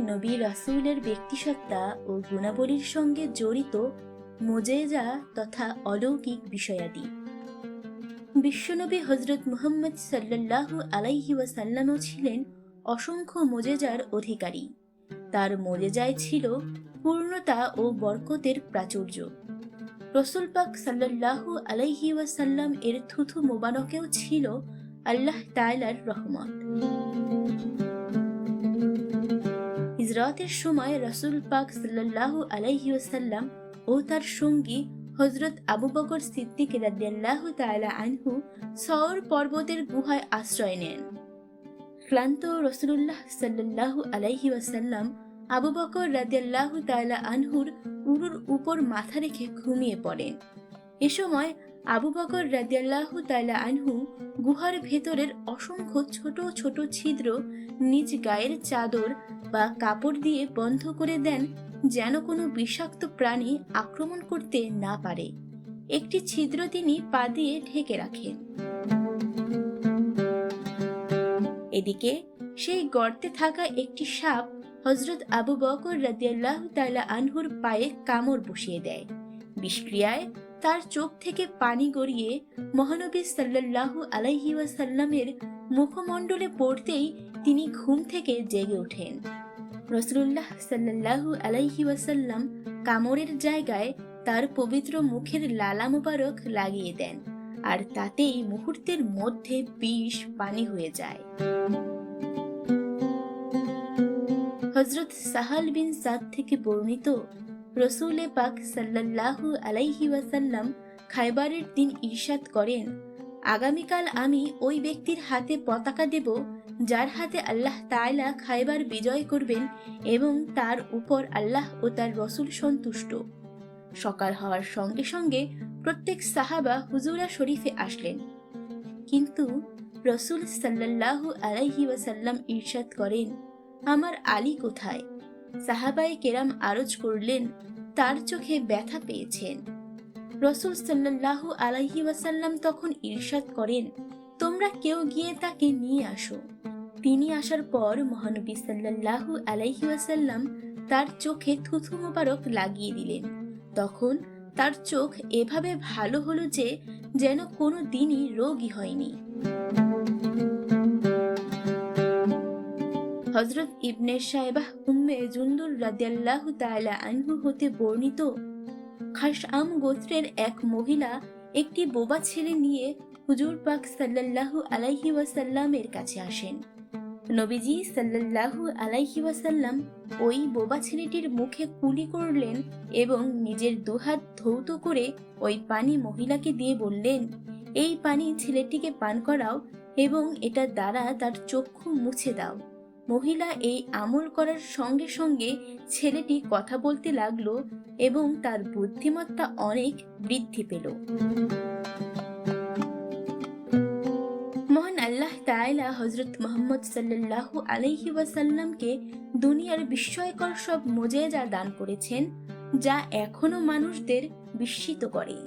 নবী রাসূলের ব্যক্তিসত্তা ও গুণাবলীর সঙ্গে জড়িত মুজিজা তথা অলৌকিক বিষয়াদি। বিশ্বনবী হযরত মুহাম্মদ সাল্লাল্লাহু আলাইহি ওয়াসাল্লামও ছিলেন অসংখ্য মুজিজার অধিকারী। তার মুজিজায় ছিল পূর্ণতা ও বরকতের প্রাচুর্য। রাসূল পাক সাল্লাল্লাহু আলাইহি ওয়াসাল্লাম এর থুথু মোবারকেও ছিল আল্লাহ তাআলার রহমত। হিজরতের সময় রাসূল পাক সাল্লাল্লাহু আলাইহি ওয়াসাল্লাম ও তার সঙ্গী হযরত আবু বকর সিদ্দিক রাদিয়াল্লাহু তাআলা আনহু সওর পর্বতের গুহায় আশ্রয় নেন। ক্লান্ত রাসূলুল্লাহ সাল্লাল্লাহু আলাইহি ওয়াসাল্লাম আবু বকর রাদিয়াল্লাহু তাআলা আনহুর উরুর উপর মাথা রেখে ঘুমিয়ে পড়েন। এ সময় আবু বকর রাদিয়াল্লাহু তাআলা আনহু গুহার ভেতরের অসংখ্য ছোট ছোট ছিদ্র নিজ গায়ের চাদর বা কাপড় দিয়ে বন্ধ করে দেন, যেন কোনো বিষাক্ত প্রাণী আক্রমণ করতে না পারে। একটি ছিদ্র তিনি পা দিয়ে ঢেকে রাখেন। এদিকে সেই গর্তে থাকা একটি সাপ হযরত আবু বকর রাদিয়াল্লাহু তাআলা আনহুর পায়ে কামড় বসিয়ে দেয়। বিষক্রিয়ায় তার চোখ থেকে পানি গড়িয়ে মহানবী সাল্লাল্লাহু আলাইহি ওয়াসাল্লামের মুখমণ্ডলে পড়তেই তিনি ঘুম থেকে জেগে ওঠেন। রাসূলুল্লাহ সাল্লাল্লাহু আলাইহি ওয়াসাল্লাম কামড়ের জায়গায় তার পবিত্র মুখের লালা মোবারক লাগিয়ে দেন, আর তাতেই মুহূর্তের মধ্যে বিষ পানি হয়ে যায়। হযরত সাহাল বিন সাদ থেকে বর্ণিত, রাসূল পাক সাল্লাল্লাহু আলাইহি ওয়াসাল্লাম খায়বারের দিন ইরশাদ করেন, আগামীকাল আমি ওই ব্যক্তির হাতে পতাকা দেব যার হাতে আল্লাহ তাআলা খায়বার বিজয় করবেন এবং তার উপর আল্লাহ ও তার রাসূল সন্তুষ্ট। সকাল হওয়ার সঙ্গে সঙ্গে প্রত্যেক সাহাবা হুজুরা শরীফে আসলেন, কিন্তু রাসূল সাল্লাল্লাহু আলাইহি ওয়াসাল্লাম ইরশাদ করেন, আমার আলী কোথায়? সাহাবায়ে কেরাম আরজ করলেন, তার চোখে ব্যথা পেয়েছেন। রাসূল সাল্লাল্লাহু আলাইহি ওয়াসাল্লাম তখন ইরশাদ করেন, তোমরা কেউ গিয়ে তাকে নিয়ে আসো। তিনি আসার পর মহানবী সাল্লাল্লাহু আলাইহি ওয়াসাল্লাম তার চোখে থুথু মোবারক লাগিয়ে দিলেন। তখন তার চোখ এভাবে ভালো হলো যে যেন কোনো দিনই রোগই হয়নি। হযরত ইবনে সাইবাহ উম্মে জুনদুল রাদিয়াল্লাহু তাআলা আনহু হতে বর্ণিত, খাশআম গোত্রের এক মহিলা একটি বোবা ছেলে নিয়ে হুজুর পাক সাল্লাল্লাহু আলাইহি ওয়াসাল্লামের কাছে আসেন। নবীজি সাল্লাল্লাহু আলাইহি ওয়াসাল্লাম ওই বোবা ছেলেটির মুখে কুলি করলেন এবং নিজের দুহাত ধৌত করে ওই পানি মহিলাকে দিয়ে বললেন, এই পানি ছেলেটিকে পান করাও এবং এটা দ্বারা তার চক্ষু মুছে দাও। মহিলা এই আমল করার সঙ্গে সঙ্গে ছেলেটি কথা বলতে লাগলো এবং তার বুদ্ধিমত্তা অনেক বৃদ্ধি পেল। মহান আল্লাহ তাআলা হযরত মুহাম্মদ সাল্লাল্লাহু আলাইহি ওয়াসাল্লামকে দুনিয়ার বিস্ময়কর সব মুজিজা দান করেছেন, যা এখনো মানুষদের বিস্মিত করে।